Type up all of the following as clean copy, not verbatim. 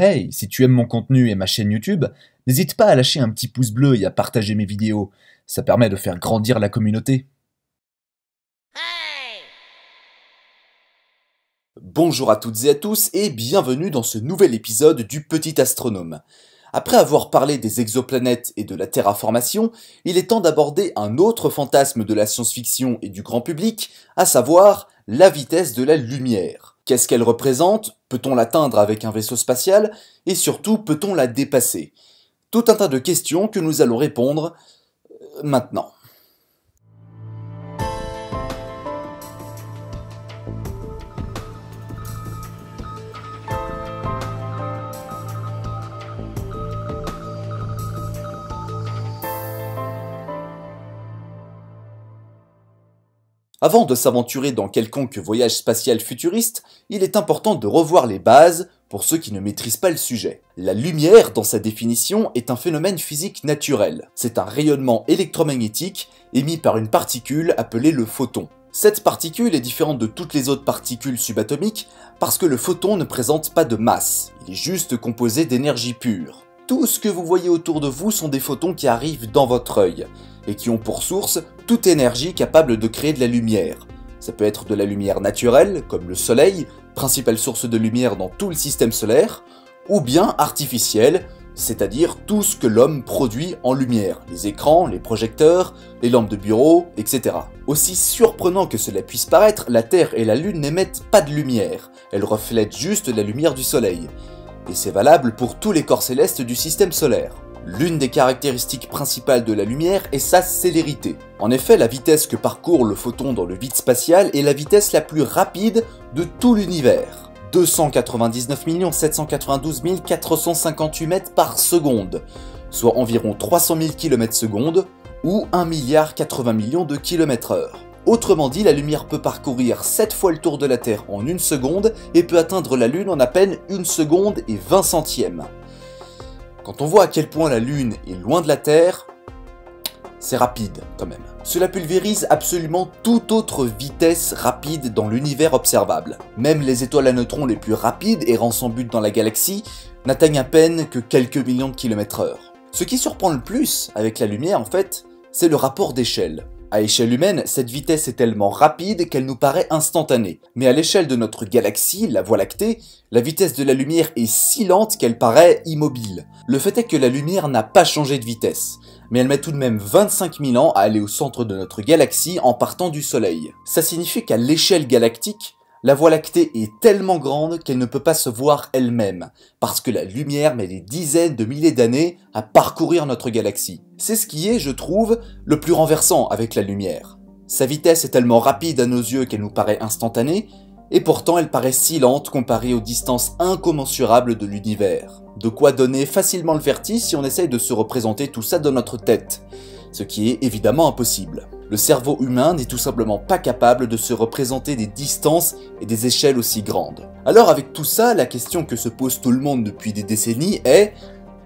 Hey, si tu aimes mon contenu et ma chaîne YouTube, n'hésite pas à lâcher un petit pouce bleu et à partager mes vidéos. Ça permet de faire grandir la communauté. Bonjour à toutes et à tous et bienvenue dans ce nouvel épisode du Petit Astronome. Après avoir parlé des exoplanètes et de la terraformation, il est temps d'aborder un autre fantasme de la science-fiction et du grand public, à savoir la vitesse de la lumière. Qu'est-ce qu'elle représente? Peut-on l'atteindre avec un vaisseau spatial? Et surtout, peut-on la dépasser? Tout un tas de questions que nous allons répondre maintenant. Avant de s'aventurer dans quelconque voyage spatial futuriste, il est important de revoir les bases pour ceux qui ne maîtrisent pas le sujet. La lumière, dans sa définition, est un phénomène physique naturel. C'est un rayonnement électromagnétique émis par une particule appelée le photon. Cette particule est différente de toutes les autres particules subatomiques parce que le photon ne présente pas de masse, il est juste composé d'énergie pure. Tout ce que vous voyez autour de vous sont des photons qui arrivent dans votre œil, et qui ont pour source toute énergie capable de créer de la lumière. Ça peut être de la lumière naturelle, comme le soleil, principale source de lumière dans tout le système solaire, ou bien artificielle, c'est-à-dire tout ce que l'homme produit en lumière, les écrans, les projecteurs, les lampes de bureau, etc. Aussi surprenant que cela puisse paraître, la Terre et la Lune n'émettent pas de lumière, elles reflètent juste la lumière du soleil. Et c'est valable pour tous les corps célestes du système solaire. L'une des caractéristiques principales de la lumière est sa célérité. En effet, la vitesse que parcourt le photon dans le vide spatial est la vitesse la plus rapide de tout l'univers. 299 792 458 mètres par seconde, soit environ 300 000 km/s ou 1,80 milliard de km/h. Autrement dit, la lumière peut parcourir 7 fois le tour de la Terre en 1 seconde et peut atteindre la Lune en à peine 1 seconde et 20 centièmes. Quand on voit à quel point la Lune est loin de la Terre, c'est rapide quand même. Cela pulvérise absolument toute autre vitesse rapide dans l'univers observable. Même les étoiles à neutrons les plus rapides errant sans but dans la galaxie n'atteignent à peine que quelques millions de km/h. Ce qui surprend le plus avec la lumière en fait, c'est le rapport d'échelle. À échelle humaine, cette vitesse est tellement rapide qu'elle nous paraît instantanée. Mais à l'échelle de notre galaxie, la Voie lactée, la vitesse de la lumière est si lente qu'elle paraît immobile. Le fait est que la lumière n'a pas changé de vitesse, mais elle met tout de même 25 000 ans à aller au centre de notre galaxie en partant du Soleil. Ça signifie qu'à l'échelle galactique, la Voie lactée est tellement grande qu'elle ne peut pas se voir elle-même, parce que la lumière met des dizaines de milliers d'années à parcourir notre galaxie. C'est ce qui est, je trouve, le plus renversant avec la lumière. Sa vitesse est tellement rapide à nos yeux qu'elle nous paraît instantanée, et pourtant elle paraît si lente comparée aux distances incommensurables de l'univers. De quoi donner facilement le vertige si on essaye de se représenter tout ça dans notre tête, ce qui est évidemment impossible. Le cerveau humain n'est tout simplement pas capable de se représenter des distances et des échelles aussi grandes. Alors avec tout ça, la question que se pose tout le monde depuis des décennies est: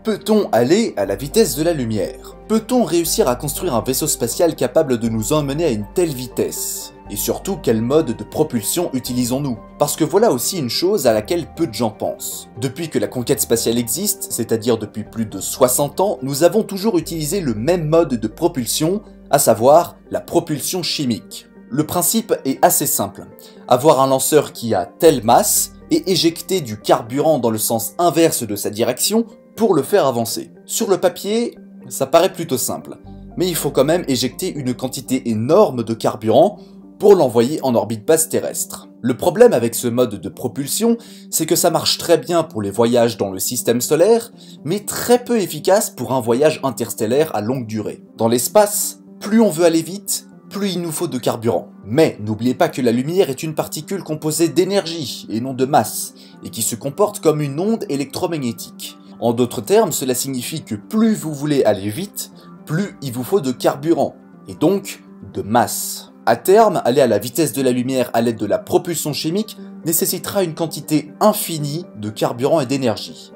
peut-on aller à la vitesse de la lumière? Peut-on réussir à construire un vaisseau spatial capable de nous emmener à une telle vitesse? Et surtout, quel mode de propulsion utilisons-nous? Parce que voilà aussi une chose à laquelle peu de gens pensent. Depuis que la conquête spatiale existe, c'est-à-dire depuis plus de 60 ans, nous avons toujours utilisé le même mode de propulsion, à savoir la propulsion chimique. Le principe est assez simple. Avoir un lanceur qui a telle masse et éjecter du carburant dans le sens inverse de sa direction pour le faire avancer. Sur le papier, ça paraît plutôt simple, mais il faut quand même éjecter une quantité énorme de carburant pour l'envoyer en orbite basse terrestre. Le problème avec ce mode de propulsion, c'est que ça marche très bien pour les voyages dans le système solaire, mais très peu efficace pour un voyage interstellaire à longue durée. Dans l'espace, plus on veut aller vite, plus il nous faut de carburant. Mais n'oubliez pas que la lumière est une particule composée d'énergie et non de masse, et qui se comporte comme une onde électromagnétique. En d'autres termes, cela signifie que plus vous voulez aller vite, plus il vous faut de carburant, et donc de masse. À terme, aller à la vitesse de la lumière à l'aide de la propulsion chimique nécessitera une quantité infinie de carburant et d'énergie.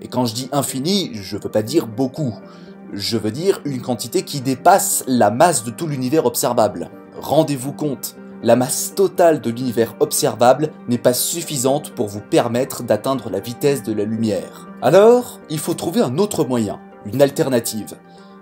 Et quand je dis infini, je veux pas dire beaucoup. Je veux dire une quantité qui dépasse la masse de tout l'univers observable. Rendez-vous compte, la masse totale de l'univers observable n'est pas suffisante pour vous permettre d'atteindre la vitesse de la lumière. Alors, il faut trouver un autre moyen, une alternative.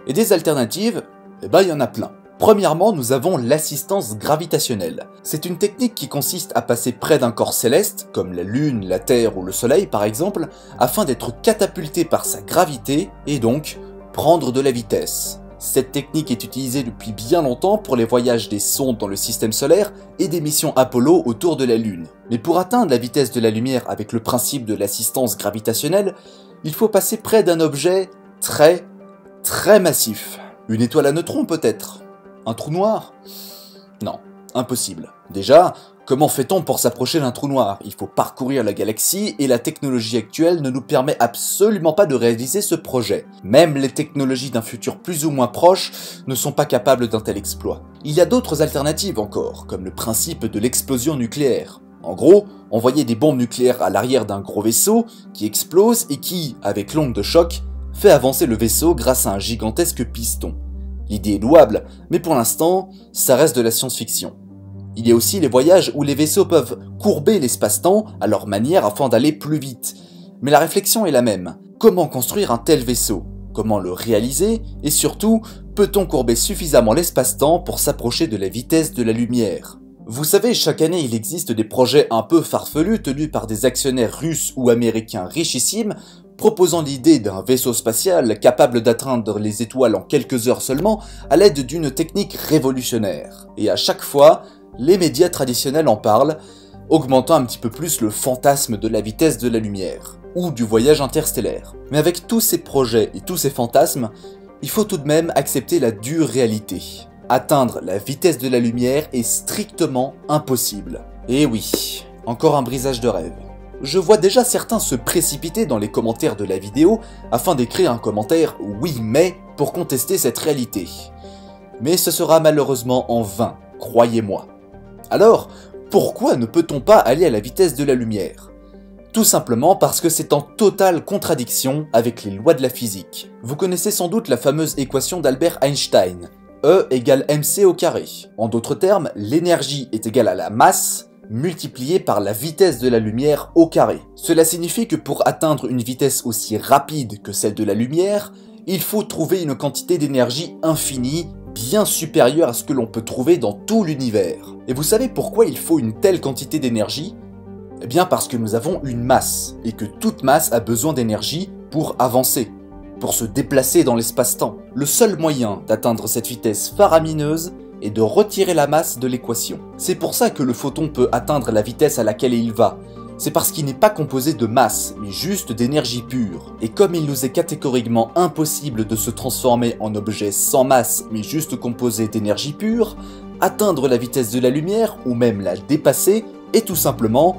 Et des alternatives, il y en a plein. Premièrement, nous avons l'assistance gravitationnelle. C'est une technique qui consiste à passer près d'un corps céleste, comme la Lune, la Terre ou le Soleil par exemple, afin d'être catapulté par sa gravité et donc prendre de la vitesse. Cette technique est utilisée depuis bien longtemps pour les voyages des sondes dans le système solaire et des missions Apollo autour de la Lune. Mais pour atteindre la vitesse de la lumière avec le principe de l'assistance gravitationnelle, il faut passer près d'un objet très massif. Une étoile à neutrons peut-être? Un trou noir? Non, impossible. Déjà, comment fait-on pour s'approcher d'un trou noir? Il faut parcourir la galaxie et la technologie actuelle ne nous permet absolument pas de réaliser ce projet. Même les technologies d'un futur plus ou moins proche ne sont pas capables d'un tel exploit. Il y a d'autres alternatives encore, comme le principe de l'explosion nucléaire. En gros, envoyer des bombes nucléaires à l'arrière d'un gros vaisseau qui explose et qui, avec l'onde de choc, fait avancer le vaisseau grâce à un gigantesque piston. L'idée est louable, mais pour l'instant, ça reste de la science-fiction. Il y a aussi les voyages où les vaisseaux peuvent courber l'espace-temps à leur manière afin d'aller plus vite. Mais la réflexion est la même. Comment construire un tel vaisseau? Comment le réaliser? Et surtout, peut-on courber suffisamment l'espace-temps pour s'approcher de la vitesse de la lumière? Vous savez, chaque année il existe des projets un peu farfelus tenus par des actionnaires russes ou américains richissimes proposant l'idée d'un vaisseau spatial capable d'atteindre les étoiles en quelques heures seulement à l'aide d'une technique révolutionnaire. Et à chaque fois, les médias traditionnels en parlent, augmentant un petit peu plus le fantasme de la vitesse de la lumière, ou du voyage interstellaire. Mais avec tous ces projets et tous ces fantasmes, il faut tout de même accepter la dure réalité. Atteindre la vitesse de la lumière est strictement impossible. Et oui, encore un brisage de rêve. Je vois déjà certains se précipiter dans les commentaires de la vidéo afin d'écrire un commentaire « oui mais » pour contester cette réalité. Mais ce sera malheureusement en vain, croyez-moi. Alors, pourquoi ne peut-on pas aller à la vitesse de la lumière? Tout simplement parce que c'est en totale contradiction avec les lois de la physique. Vous connaissez sans doute la fameuse équation d'Albert Einstein, E égale mc au carré. En d'autres termes, l'énergie est égale à la masse multiplié par la vitesse de la lumière au carré. Cela signifie que pour atteindre une vitesse aussi rapide que celle de la lumière, il faut trouver une quantité d'énergie infinie, bien supérieure à ce que l'on peut trouver dans tout l'univers. Et vous savez pourquoi il faut une telle quantité d'énergie? Eh bien parce que nous avons une masse, et que toute masse a besoin d'énergie pour avancer, pour se déplacer dans l'espace-temps. Le seul moyen d'atteindre cette vitesse faramineuse et de retirer la masse de l'équation. C'est pour ça que le photon peut atteindre la vitesse à laquelle il va. C'est parce qu'il n'est pas composé de masse, mais juste d'énergie pure. Et comme il nous est catégoriquement impossible de se transformer en objet sans masse, mais juste composé d'énergie pure, atteindre la vitesse de la lumière, ou même la dépasser, est tout simplement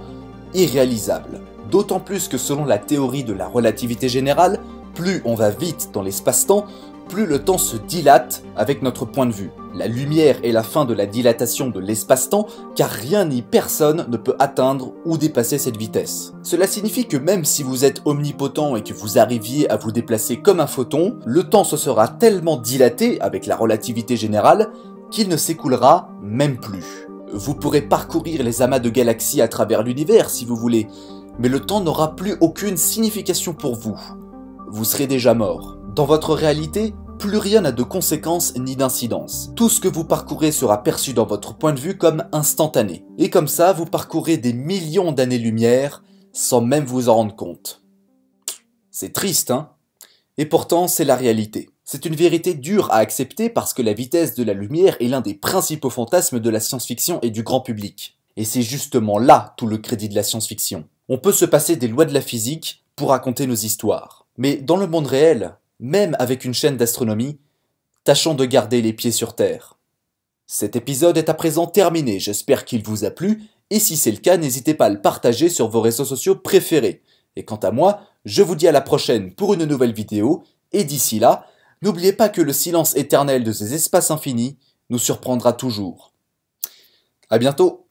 irréalisable. D'autant plus que selon la théorie de la relativité générale, plus on va vite dans l'espace-temps, plus le temps se dilate avec notre point de vue. La lumière est la fin de la dilatation de l'espace-temps, car rien ni personne ne peut atteindre ou dépasser cette vitesse. Cela signifie que même si vous êtes omnipotent et que vous arriviez à vous déplacer comme un photon, le temps se sera tellement dilaté avec la relativité générale qu'il ne s'écoulera même plus. Vous pourrez parcourir les amas de galaxies à travers l'univers si vous voulez, mais le temps n'aura plus aucune signification pour vous. Vous serez déjà mort. Dans votre réalité, plus rien n'a de conséquences ni d'incidence. Tout ce que vous parcourez sera perçu dans votre point de vue comme instantané. Et comme ça, vous parcourez des millions d'années-lumière sans même vous en rendre compte. C'est triste, hein? Et pourtant, c'est la réalité. C'est une vérité dure à accepter parce que la vitesse de la lumière est l'un des principaux fantasmes de la science-fiction et du grand public. Et c'est justement là tout le crédit de la science-fiction. On peut se passer des lois de la physique pour raconter nos histoires. Mais dans le monde réel, même avec une chaîne d'astronomie, tâchons de garder les pieds sur terre. Cet épisode est à présent terminé, j'espère qu'il vous a plu, et si c'est le cas, n'hésitez pas à le partager sur vos réseaux sociaux préférés. Et quant à moi, je vous dis à la prochaine pour une nouvelle vidéo, et d'ici là, n'oubliez pas que le silence éternel de ces espaces infinis nous surprendra toujours. À bientôt!